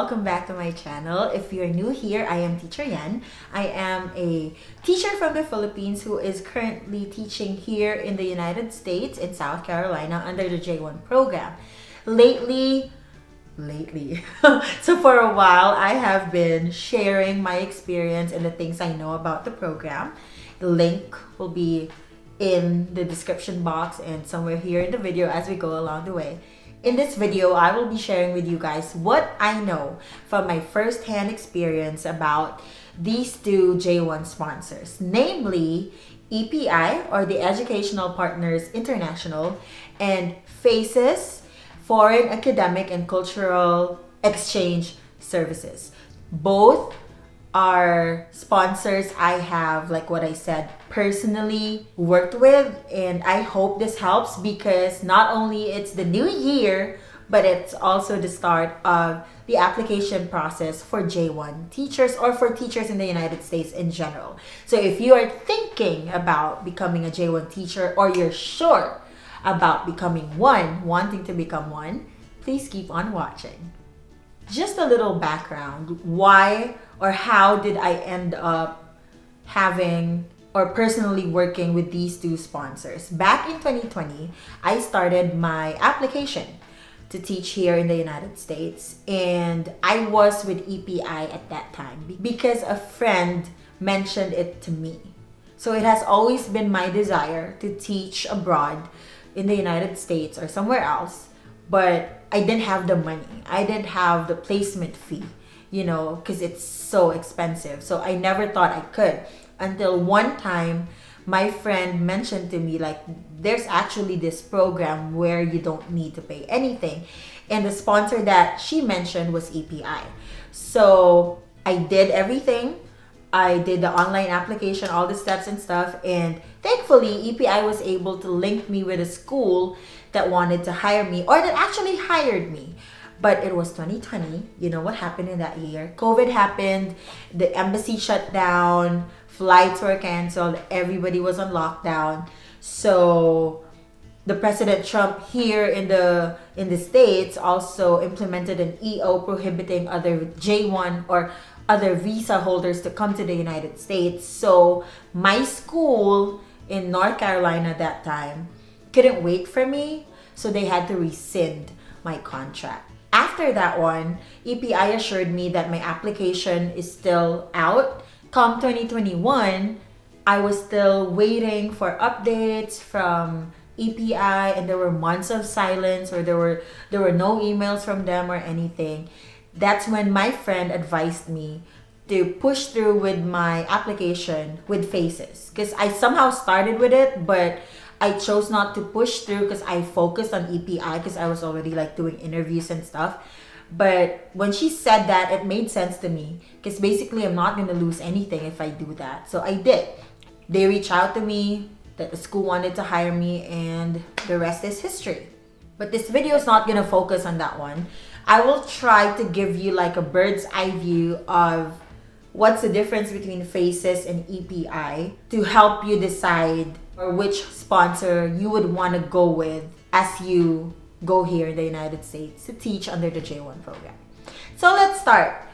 welcome back to my channel. If you're new here, I am Teacher Yan. I am a teacher from the Philippines who is currently teaching here in the United States in South Carolina under the J1 program. Lately, so for a while, I have been sharing my experience and the things I know about the program. The link will be in the description box and somewhere here in the video as we go along the way. In this video, I will be sharing with you guys what I know from my first-hand experience about these two J1 sponsors, namely EPI, or the Educational Partners International, and FACES, Foreign Academic and Cultural Exchange Services. Both are sponsors I have, like what I said, personally worked with, and I hope this helps because not only it's the new year, but it's also the start of the application process for J1 teachers or for teachers in the United States in general. So if you are thinking about becoming a J1 teacher, or you're sure about becoming one, wanting to become one, please keep on watching. Just a little background, why or how did I end up having or personally working with these two sponsors? Back in 2020, I started my application to teach here in the United States, and I was with EPI at that time because a friend mentioned it to me. So it has always been my desire to teach abroad in the United States or somewhere else, but I didn't have the money. I didn't have the placement fee, you know, because it's so expensive. So I never thought I could until one time my friend mentioned to me, like, there's actually this program where you don't need to pay anything. And the sponsor that she mentioned was EPI. So I did everything. I did the online application, all the steps and stuff, and thankfully EPI was able to link me with a school that wanted to hire me, or that actually hired me. But it was 2020. You know what happened in that year? COVID happened, the embassy shut down, flights were canceled, everybody was on lockdown. So the President Trump here in the States also implemented an EO prohibiting other J1 or other visa holders to come to the United States. So my school in North Carolina that time couldn't wait for me, so they had to rescind my contract. After that one, EPI assured me that my application is still out. Come 2021, I was still waiting for updates from EPI, and there were months of silence, or there were no emails from them or anything. That's when my friend advised me to push through with my application with FACES, because I somehow started with it, but I chose not to push through because I focused on EPI because I was already like doing interviews and stuff. But when she said that, it made sense to me because basically I'm not going to lose anything if I do that. So I did. They reached out to me that the school wanted to hire me, and the rest is history. But this video is not going to focus on that one. I will try to give you like a bird's eye view of what's the difference between FACES and EPI to help you decide or which sponsor you would want to go with as you go here in the United States to teach under the J1 program. So let's start.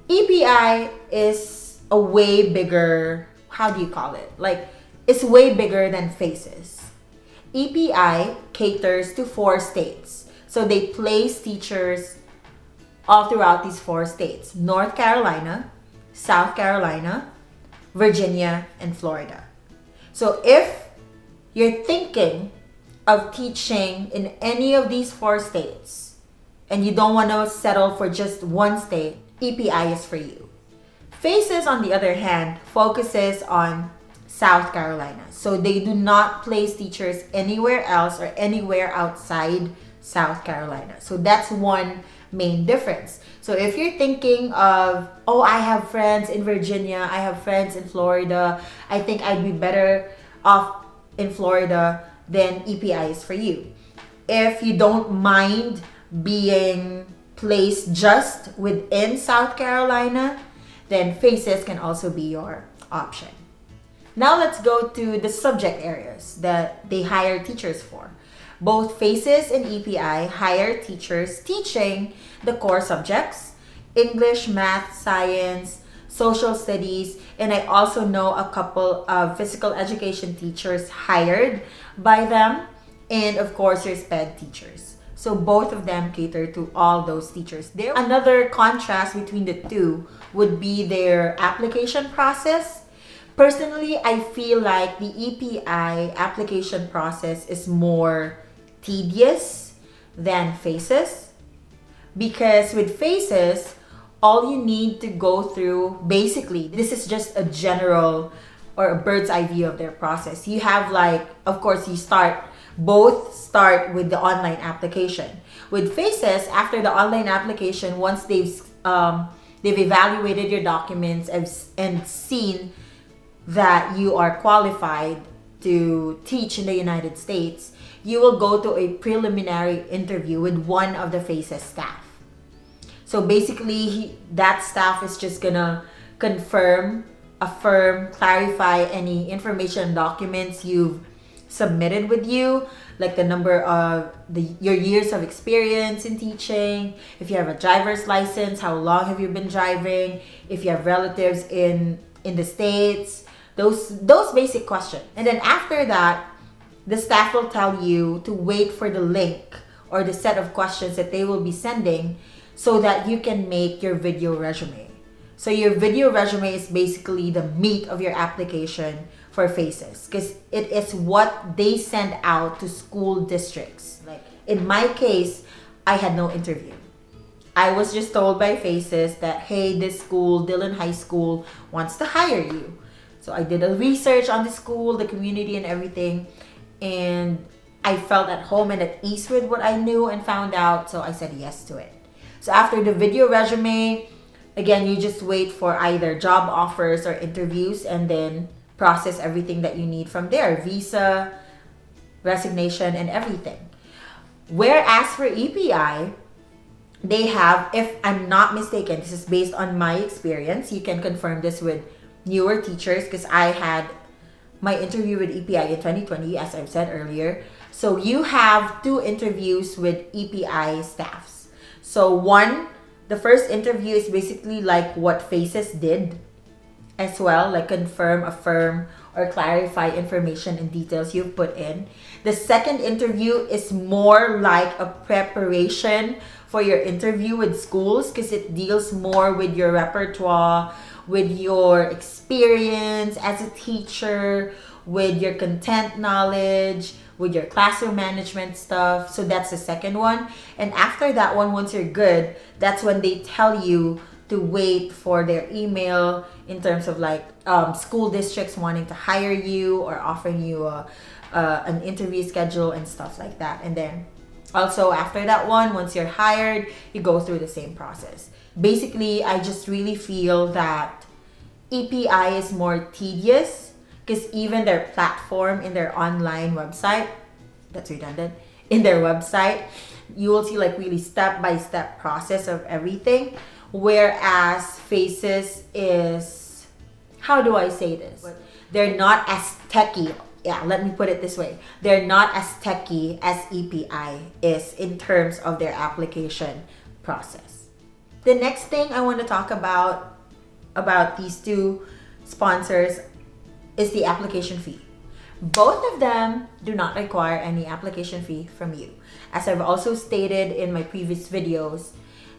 EPI is a way bigger, how do you call it? Like, it's way bigger than FACES. EPI caters to 4 states. So they place teachers all throughout these 4 states: North Carolina, South Carolina, Virginia, and Florida. So if you're thinking of teaching in any of these 4 states and you don't want to settle for just one state, EPI is for you. FACES, on the other hand, focuses on South Carolina. So they do not place teachers anywhere else or anywhere outside South Carolina. So that's one main difference. So if you're thinking of, oh, I have friends in Virginia, I have friends in Florida, I think I'd be better off in Florida, then EPI is for you. If you don't mind being placed just within South Carolina, then FACES can also be your option. Now let's go to the subject areas that they hire teachers for. Both FACES and EPI hire teachers teaching the core subjects English, math, science, social studies, and I also know a couple of physical education teachers hired by them, and of course your SPED teachers. So both of them cater to all those teachers. There, another contrast between the two would be their application process. Personally, I feel like the EPI application process is more tedious than FACES, because with FACES, all you need to go through, basically, this is just a general or a bird's eye view of their process. You have like, of course, both start with the online application. With FACES, after the online application, once they've evaluated your documents and seen that you are qualified to teach in the United States, you will go to a preliminary interview with one of the FACES staff. So basically, that staff is just gonna confirm, affirm, clarify any information, documents you've submitted with you, like the number of your years of experience in teaching, if you have a driver's license, how long have you been driving, if you have relatives in the States, those basic questions. And then after that, the staff will tell you to wait for the link or the set of questions that they will be sending so that you can make your video resume. So your video resume is basically the meat of your application for FACES, because it is what they send out to school districts. Like in my case, I had no interview. I was just told by FACES that, hey, this school, Dillon High School, wants to hire you. So I did a research on the school, the community, and everything, and I felt at home and at ease with what I knew and found out, so I said yes to it. So after the video resume, again, you just wait for either job offers or interviews and then process everything that you need from there. Visa, resignation, and everything. Whereas for EPI, they have, if I'm not mistaken, this is based on my experience, you can confirm this with newer teachers because I had my interview with EPI in 2020, as I've said earlier. So you have 2 interviews with EPI staffs. So the first interview is basically like what FACES did as well, like confirm, affirm, or clarify information and details you've put in. The second interview is more like a preparation for your interview with schools because it deals more with your repertoire, with your experience as a teacher, with your content knowledge, with your classroom management stuff. So that's the second one. And after that one, once you're good, that's when they tell you to wait for their email in terms of like school districts wanting to hire you or offering you an interview schedule and stuff like that. And then also after that one, once you're hired, you go through the same process. Basically, I just really feel that EPI is more tedious because even their platform in their online website, that's redundant, in their website, you will see like really step-by-step process of everything. Whereas FACES is, how do I say this? They're not as techy. Yeah, let me put it this way. They're not as techy as EPI is in terms of their application process. The next thing I want to talk about these 2 sponsors is the application fee. Both of them do not require any application fee from you. As I've also stated in my previous videos,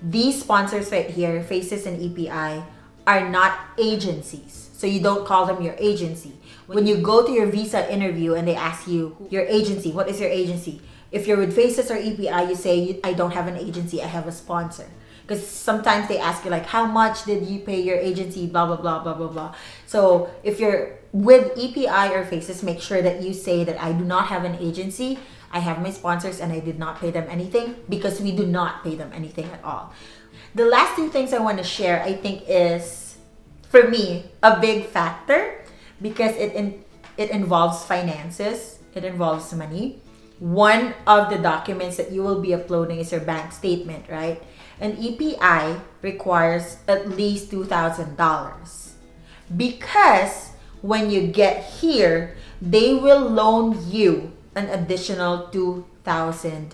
these sponsors right here, FACES and EPI, are not agencies. So you don't call them your agency. When you go to your visa interview and they ask you, your agency, what is your agency? If you're with FACES or EPI, you say, I don't have an agency, I have a sponsor. Because sometimes they ask you like, how much did you pay your agency, blah, blah, blah, blah, blah, blah. So if you're with EPI or FACES, make sure that you say that I do not have an agency, I have my sponsors and I did not pay them anything, because we do not pay them anything at all. The last 2 things I want to share, I think is, for me, a big factor because it involves finances, it involves money. One of the documents that you will be uploading is your bank statement, right? And EPI requires at least $2,000 because when you get here, they will loan you an additional $2,000,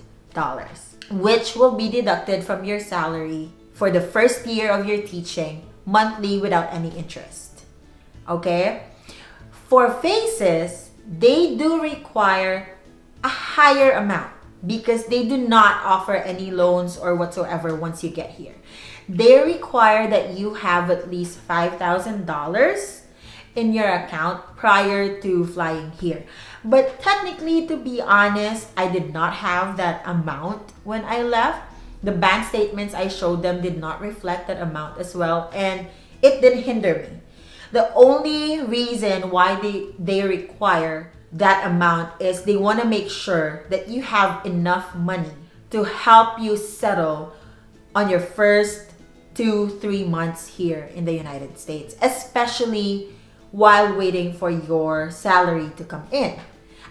which will be deducted from your salary for the first year of your teaching, monthly without any interest. Okay? For faces, they do require a higher amount because they do not offer any loans or whatsoever once you get here. They require that you have at least $5,000 in your account prior to flying here. But technically, to be honest, I did not have that amount when I left. The bank statements I showed them did not reflect that amount as well, and it didn't hinder me. The only reason why they require that amount is they want to make sure that you have enough money to help you settle on your first 2-3 months here in the United States, especially while waiting for your salary to come in.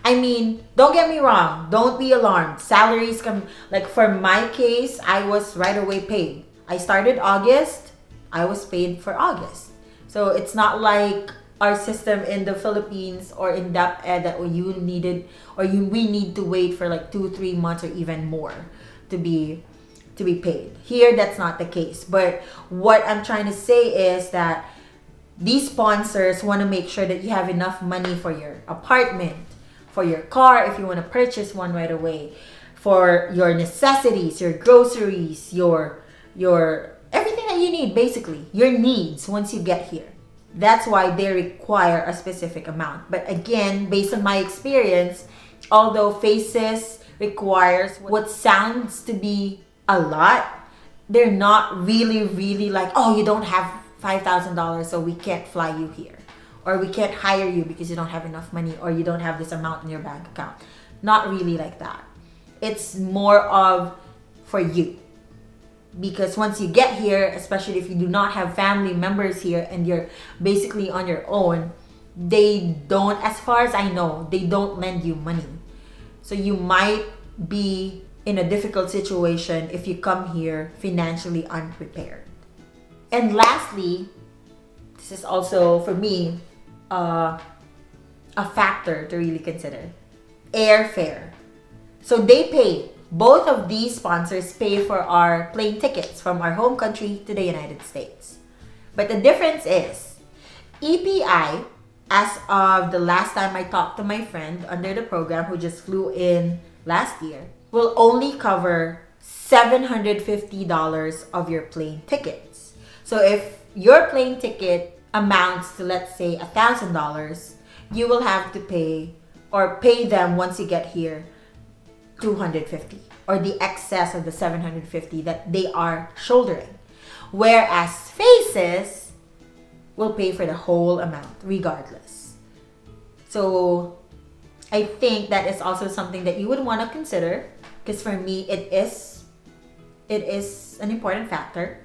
I mean, don't get me wrong, don't be alarmed. Salaries come, like for my case, I was right away paid. I started August, I was paid for August. So it's not like our system in the Philippines or in DepEd that you needed or we need to wait for like 2-3 months or even more to be paid. Here, that's not the case. But what I'm trying to say is that these sponsors want to make sure that you have enough money for your apartment, for your car if you want to purchase one right away, for your necessities, your groceries, your everything that you need, basically, your needs once you get here. That's why they require a specific amount. But again, based on my experience, although faces requires what sounds to be a lot, they're not really like, oh, you don't have $5,000 so we can't fly you here, or we can't hire you because you don't have enough money, or you don't have this amount in your bank account. Not really like that. It's more of for you. Because once you get here, especially if you do not have family members here and you're basically on your own, they don't, as far as I know, they don't lend you money. So you might be in a difficult situation if you come here financially unprepared. And lastly, this is also for me a factor to really consider: airfare. So they pay, both of these sponsors pay for our plane tickets from our home country to the United States. But the difference is, EPI, as of the last time I talked to my friend under the program who just flew in last year, will only cover $750 of your plane tickets. So if your plane ticket amounts to, let's say, $1,000, you will have to pay them once you get here $250, or the excess of the $750 that they are shouldering. Whereas faces will pay for the whole amount regardless. So I think that is also something that you would want to consider, because for me it is an important factor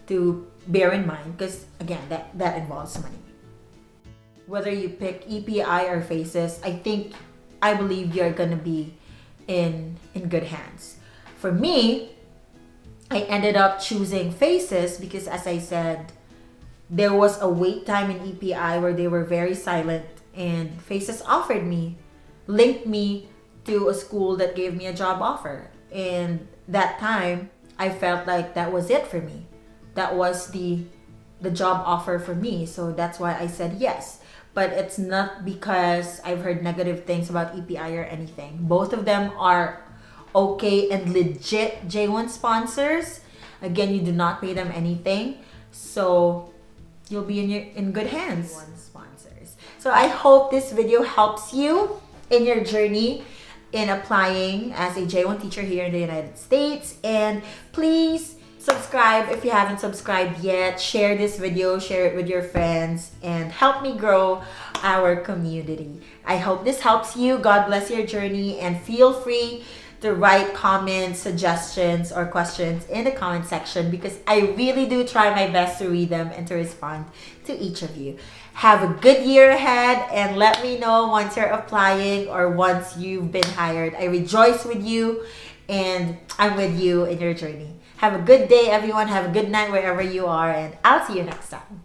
to bear in mind, because again, that involves money. Whether you pick EPI or faces, I believe you're gonna be in good hands. For me, I ended up choosing faces because, as I said, there was a wait time in EPI where they were very silent, and faces linked me to a school that gave me a job offer. And that time, I felt like that was it for me. That was the job offer for me. So that's why I said yes. But it's not because I've heard negative things about EPI or anything. Both of them are okay and legit J1 sponsors. Again, you do not pay them anything. So you'll be in good hands. J1 sponsors. So I hope this video helps you in your journey in applying as a J1 teacher here in the United States. And please subscribe if you haven't subscribed yet. Share this video, share it with your friends, and help me grow our community. I hope this helps you. God bless your journey, and feel free to write comments, suggestions, or questions in the comment section, because I really do try my best to read them and to respond to each of you. Have a good year ahead, and let me know once you're applying or once you've been hired. I rejoice with you, and I'm with you in your journey. Have a good day, everyone. Have a good night wherever you are, and I'll see you next time.